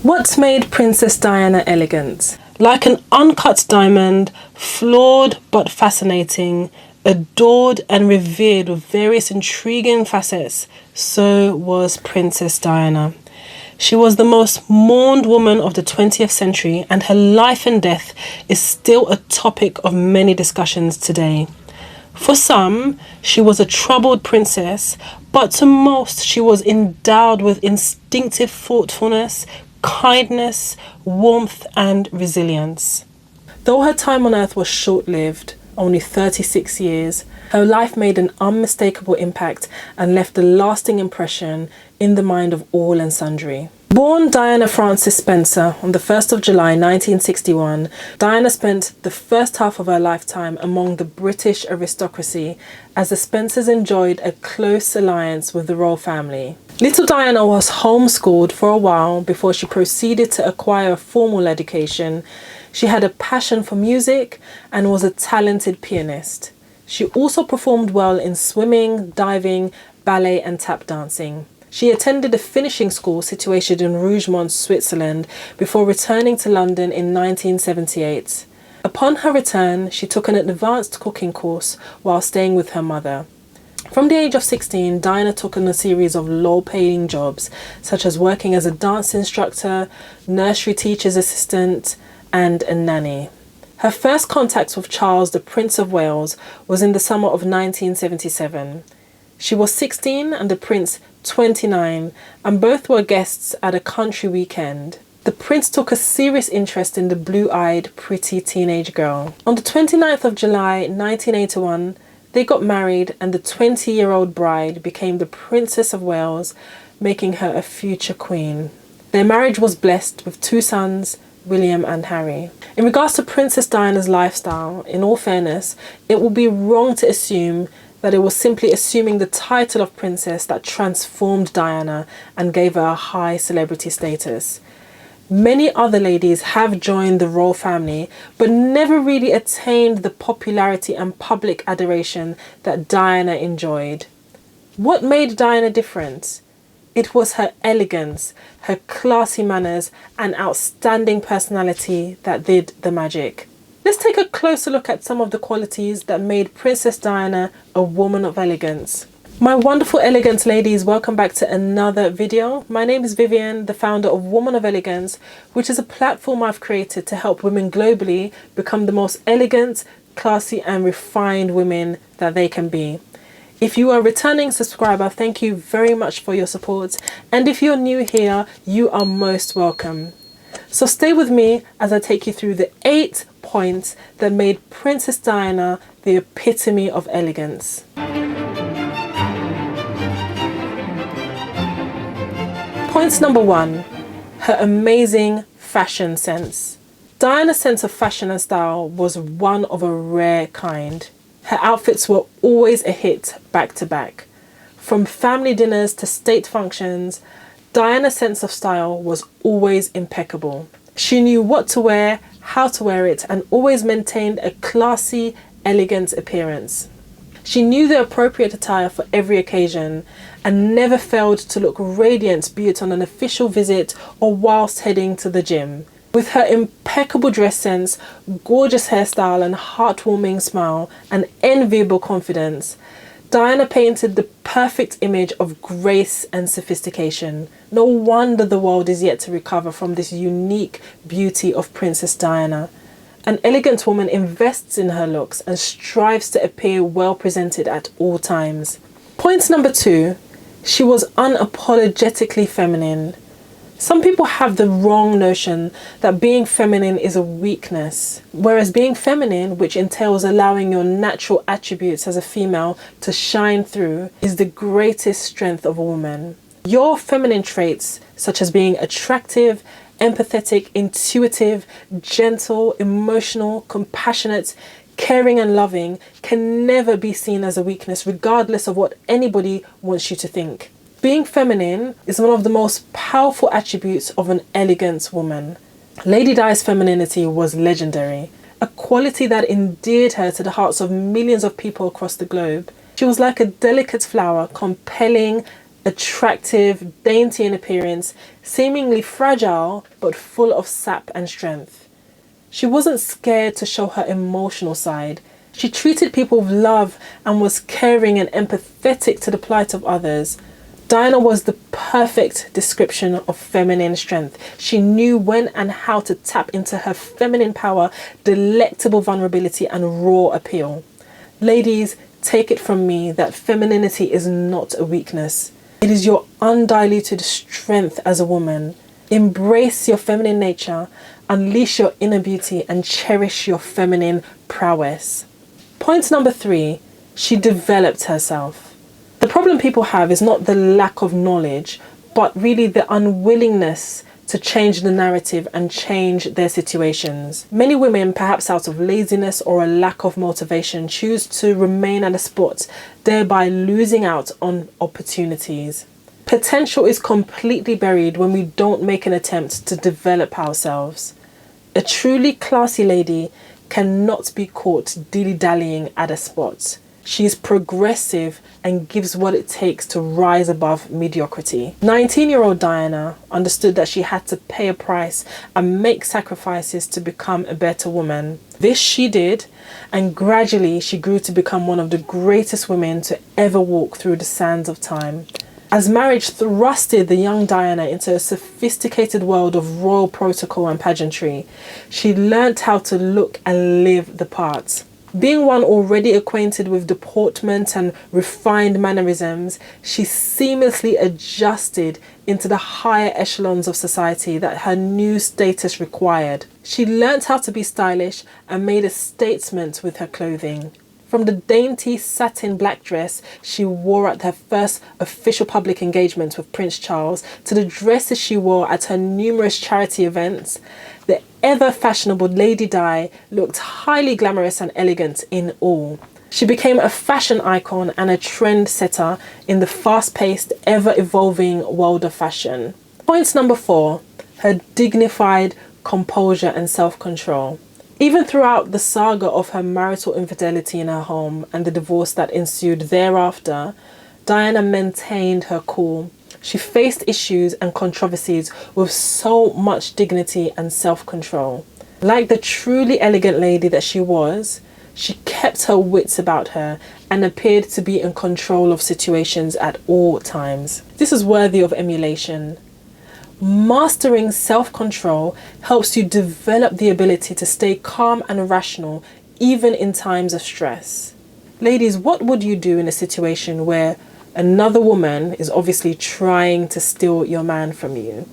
What made Princess Diana elegant? Like an uncut diamond, flawed but fascinating, adored and revered with various intriguing facets, so was Princess Diana. She was the most mourned woman of the 20th century, and her life and death is still a topic of many discussions today. For some, she was a troubled princess, but to most, she was endowed with instinctive thoughtfulness, kindness, warmth, and resilience. Though her time on earth was short-lived, only 36 years, her life made an unmistakable impact and left a lasting impression in the mind of all and sundry. Born Diana Frances Spencer on the 1st of July 1961, Diana spent the first half of her lifetime among the British aristocracy as the Spencers enjoyed a close alliance with the royal family. Little Diana was homeschooled for a while before she proceeded to acquire a formal education. She had a passion for music and was a talented pianist. She also performed well in swimming, diving, ballet and tap dancing. She attended a finishing school situated in Rougemont, Switzerland, before returning to London in 1978. Upon her return, she took an advanced cooking course while staying with her mother. From the age of 16, Diana took on a series of low-paying jobs, such as working as a dance instructor, nursery teacher's assistant, and a nanny. Her first contact with Charles, the Prince of Wales, was in the summer of 1977. She was 16 and the Prince 29, and both were guests at a country weekend. The Prince took a serious interest in the blue-eyed, pretty teenage girl. On the 29th of July 1981, they got married and the 20-year-old bride became the Princess of Wales, making her a future queen. Their marriage was blessed with 2 sons, William and Harry. In regards to Princess Diana's lifestyle, in all fairness, it would be wrong to assume that it was simply assuming the title of princess that transformed Diana and gave her a high celebrity status. Many other ladies have joined the royal family, but never really attained the popularity and public adoration that Diana enjoyed. What made Diana different? It was her elegance, her classy manners, and outstanding personality that did the magic. Let's take a closer look at some of the qualities that made Princess Diana a woman of elegance. My wonderful elegant ladies, welcome back to another video. My name is Vivian, the founder of Woman of Elegance, which is a platform I've created to help women globally become the most elegant, classy and refined women that they can be. If you are a returning subscriber, thank you very much for your support. And if you're new here, you are most welcome. So stay with me as I take you through the 8 points that made Princess Diana the epitome of elegance. Point number 1, her amazing fashion sense. Diana's sense of fashion and style was one of a rare kind. Her outfits were always a hit back to back. From family dinners to state functions, Diana's sense of style was always impeccable. She knew what to wear, how to wear it, and always maintained a classy, elegant appearance. She knew the appropriate attire for every occasion and never failed to look radiant, be it on an official visit or whilst heading to the gym. With her impeccable dress sense, gorgeous hairstyle and heartwarming smile and enviable confidence, Diana painted the perfect image of grace and sophistication. No wonder the world is yet to recover from this unique beauty of Princess Diana. An elegant woman invests in her looks and strives to appear well presented at all times. Point number 2, she was unapologetically feminine. Some people have the wrong notion that being feminine is a weakness, whereas being feminine, which entails allowing your natural attributes as a female to shine through, is the greatest strength of a woman. Your feminine traits, such as being attractive, empathetic, intuitive, gentle, emotional, compassionate, caring and loving, can never be seen as a weakness, regardless of what anybody wants you to think. Being feminine is one of the most powerful attributes of an elegant woman. Lady Di's femininity was legendary, a quality that endeared her to the hearts of millions of people across the globe. She was like a delicate flower, compelling, attractive, dainty in appearance, seemingly fragile, but full of sap and strength. She wasn't scared to show her emotional side. She treated people with love and was caring and empathetic to the plight of others. Diana was the perfect description of feminine strength. She knew when and how to tap into her feminine power, delectable vulnerability, and raw appeal. Ladies, take it from me that femininity is not a weakness. It is your undiluted strength as a woman. Embrace your feminine nature, unleash your inner beauty, and cherish your feminine prowess. Point number 3, she developed herself. The problem people have is not the lack of knowledge, but really the unwillingness to change the narrative and change their situations. Many women, perhaps out of laziness or a lack of motivation, choose to remain at a spot, thereby losing out on opportunities. Potential is completely buried when we don't make an attempt to develop ourselves. A truly classy lady cannot be caught dilly-dallying at a spot. She is progressive and gives what it takes to rise above mediocrity. 19-year-old Diana understood that she had to pay a price and make sacrifices to become a better woman. This she did, and gradually she grew to become one of the greatest women to ever walk through the sands of time. As marriage thrusted the young Diana into a sophisticated world of royal protocol and pageantry, she learnt how to look and live the part. Being one already acquainted with deportment and refined mannerisms, she seamlessly adjusted into the higher echelons of society that her new status required. She learnt how to be stylish and made a statement with her clothing. From the dainty satin black dress she wore at her first official public engagement with Prince Charles, to the dresses she wore at her numerous charity events, the ever-fashionable Lady Di looked highly glamorous and elegant in all. She became a fashion icon and a trendsetter in the fast-paced, ever-evolving world of fashion. Point number 4, her dignified composure and self-control. Even throughout the saga of her marital infidelity in her home and the divorce that ensued thereafter, Diana maintained her cool. She faced issues and controversies with so much dignity and self-control. Like the truly elegant lady that she was, she kept her wits about her and appeared to be in control of situations at all times. This is worthy of emulation. Mastering self-control helps you develop the ability to stay calm and rational even in times of stress. Ladies, what would you do in a situation where another woman is obviously trying to steal your man from you?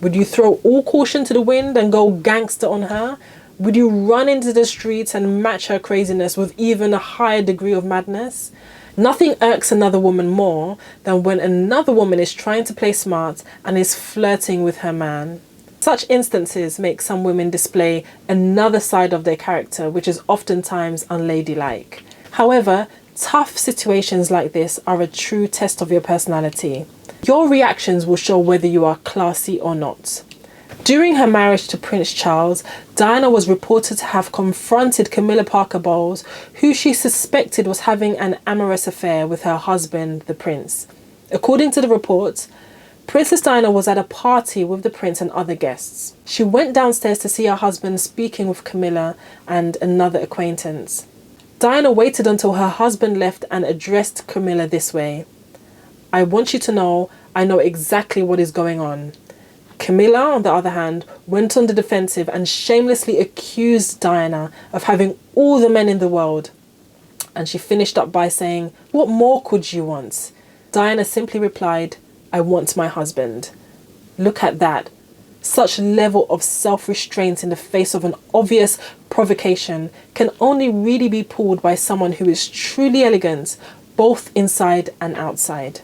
Would you throw all caution to the wind and go gangster on her? Would you run into the streets and match her craziness with even a higher degree of madness? Nothing irks another woman more than when another woman is trying to play smart and is flirting with her man. Such instances make some women display another side of their character, which is oftentimes unladylike. However, tough situations like this are a true test of your personality. Your reactions will show whether you are classy or not. During her marriage to Prince Charles, Diana was reported to have confronted Camilla Parker Bowles, who she suspected was having an amorous affair with her husband, the prince. According to the reports, Princess Diana was at a party with the prince and other guests. She went downstairs to see her husband speaking with Camilla and another acquaintance. Diana waited until her husband left and addressed Camilla this way: "I want you to know I know exactly what is going on." Camilla, on the other hand, went on the defensive and shamelessly accused Diana of having all the men in the world. And she finished up by saying, "What more could you want?" Diana simply replied, "I want my husband." Look at that. Such level of self-restraint in the face of an obvious provocation can only really be pulled by someone who is truly elegant, both inside and outside.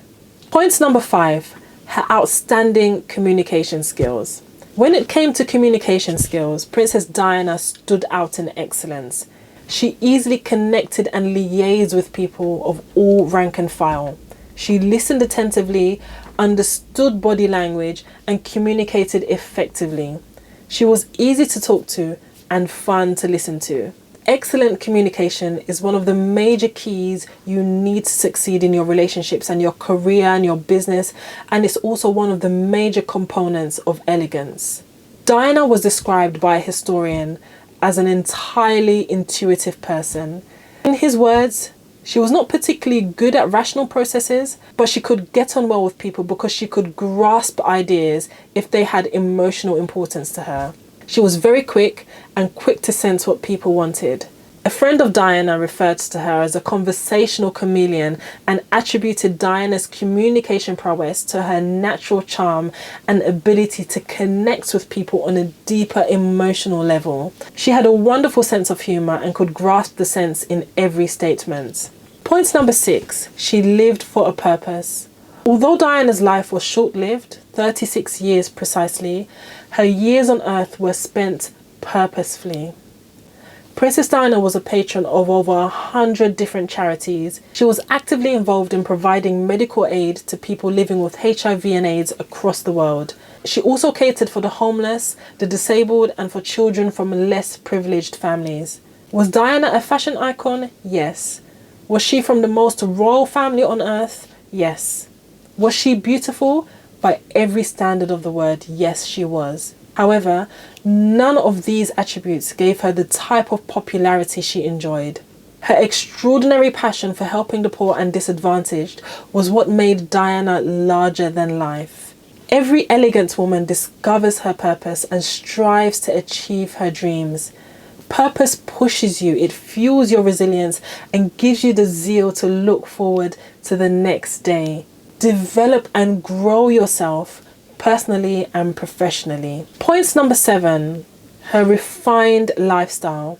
Point number 5. Her outstanding communication skills. When it came to communication skills, Princess Diana stood out in excellence. She easily connected and liaised with people of all rank and file. She listened attentively, understood body language, and communicated effectively. She was easy to talk to and fun to listen to. Excellent communication is one of the major keys you need to succeed in your relationships and your career and your business, and it's also one of the major components of elegance. Diana was described by a historian as an entirely intuitive person. In his words, she was not particularly good at rational processes, but she could get on well with people because she could grasp ideas if they had emotional importance to her. She was very quick and quick to sense what people wanted. A friend of Diana referred to her as a conversational chameleon and attributed Diana's communication prowess to her natural charm and ability to connect with people on a deeper emotional level. She had a wonderful sense of humour and could grasp the sense in every statement. Point number 6, she lived for a purpose. Although Diana's life was short-lived, 36 years precisely, her years on earth were spent purposefully. Princess Diana was a patron of over 100 different charities. She was actively involved in providing medical aid to people living with HIV and AIDS across the world. She also catered for the homeless, the disabled, and for children from less privileged families. Was Diana a fashion icon? Yes. Was she from the most royal family on earth? Yes. Was she beautiful? By every standard of the word, yes, she was. However, none of these attributes gave her the type of popularity she enjoyed. Her extraordinary passion for helping the poor and disadvantaged was what made Diana larger than life. Every elegant woman discovers her purpose and strives to achieve her dreams. Purpose pushes you, it fuels your resilience and gives you the zeal to look forward to the next day. Develop and grow yourself personally and professionally. Point number 7, her refined lifestyle.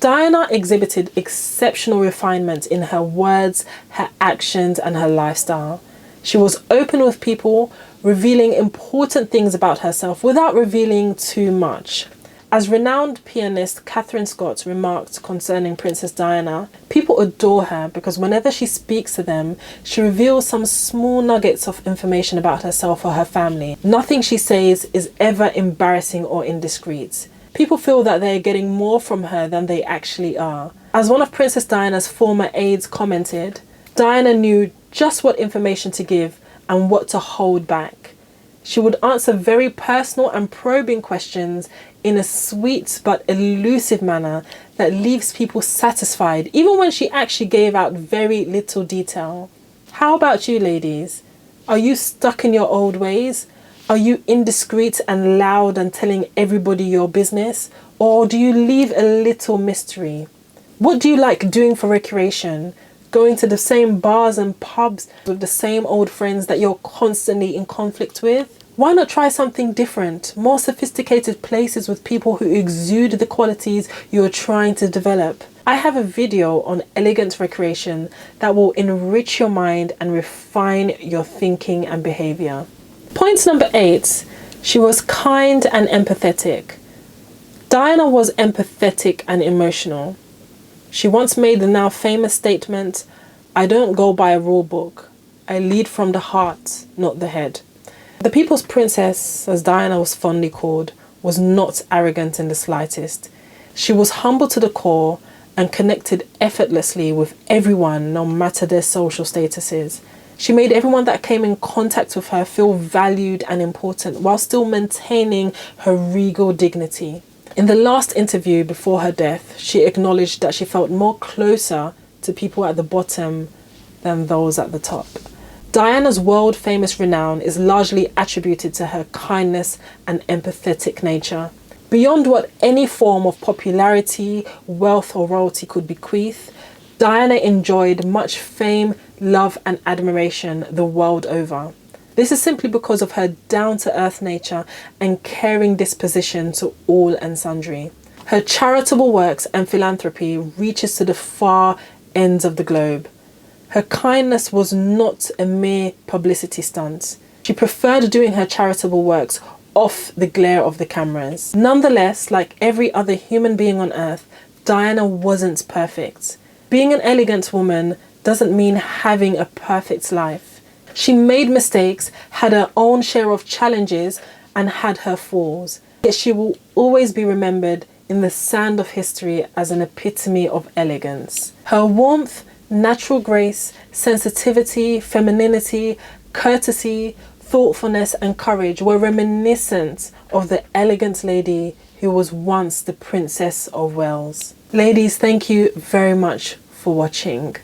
Diana exhibited exceptional refinement in her words, her actions, and her lifestyle. She was open with people, revealing important things about herself without revealing too much. As renowned pianist Catherine Scott remarked concerning Princess Diana, people adore her because whenever she speaks to them, she reveals some small nuggets of information about herself or her family. Nothing she says is ever embarrassing or indiscreet. People feel that they are getting more from her than they actually are. As one of Princess Diana's former aides commented, Diana knew just what information to give and what to hold back. She would answer very personal and probing questions in a sweet but elusive manner that leaves people satisfied, even when she actually gave out very little detail. How about you, ladies? Are you stuck in your old ways? Are you indiscreet and loud and telling everybody your business? Or do you leave a little mystery? What do you like doing for recreation? Going to the same bars and pubs with the same old friends that you're constantly in conflict with? Why not try something different, more sophisticated places with people who exude the qualities you're trying to develop? I have a video on elegant recreation that will enrich your mind and refine your thinking and behavior. Point number 8, she was kind and empathetic. Diana was empathetic and emotional. She once made the now famous statement, "I don't go by a rule book. I lead from the heart, not the head." The people's princess, as Diana was fondly called, was not arrogant in the slightest. She was humble to the core and connected effortlessly with everyone, no matter their social statuses. She made everyone that came in contact with her feel valued and important while still maintaining her regal dignity. In the last interview before her death, she acknowledged that she felt more closer to people at the bottom than those at the top. Diana's world-famous renown is largely attributed to her kindness and empathetic nature. Beyond what any form of popularity, wealth or royalty could bequeath, Diana enjoyed much fame, love and admiration the world over. This is simply because of her down-to-earth nature and caring disposition to all and sundry. Her charitable works and philanthropy reaches to the far ends of the globe. Her kindness was not a mere publicity stunt. She preferred doing her charitable works off the glare of the cameras. Nonetheless, like every other human being on earth, Diana wasn't perfect. Being an elegant woman doesn't mean having a perfect life. She made mistakes, had her own share of challenges, and had her falls. Yet she will always be remembered in the sand of history as an epitome of elegance. Her warmth, natural grace, sensitivity, femininity, courtesy, thoughtfulness and courage were reminiscent of the elegant lady who was once the Princess of Wales. Ladies, thank you very much for watching.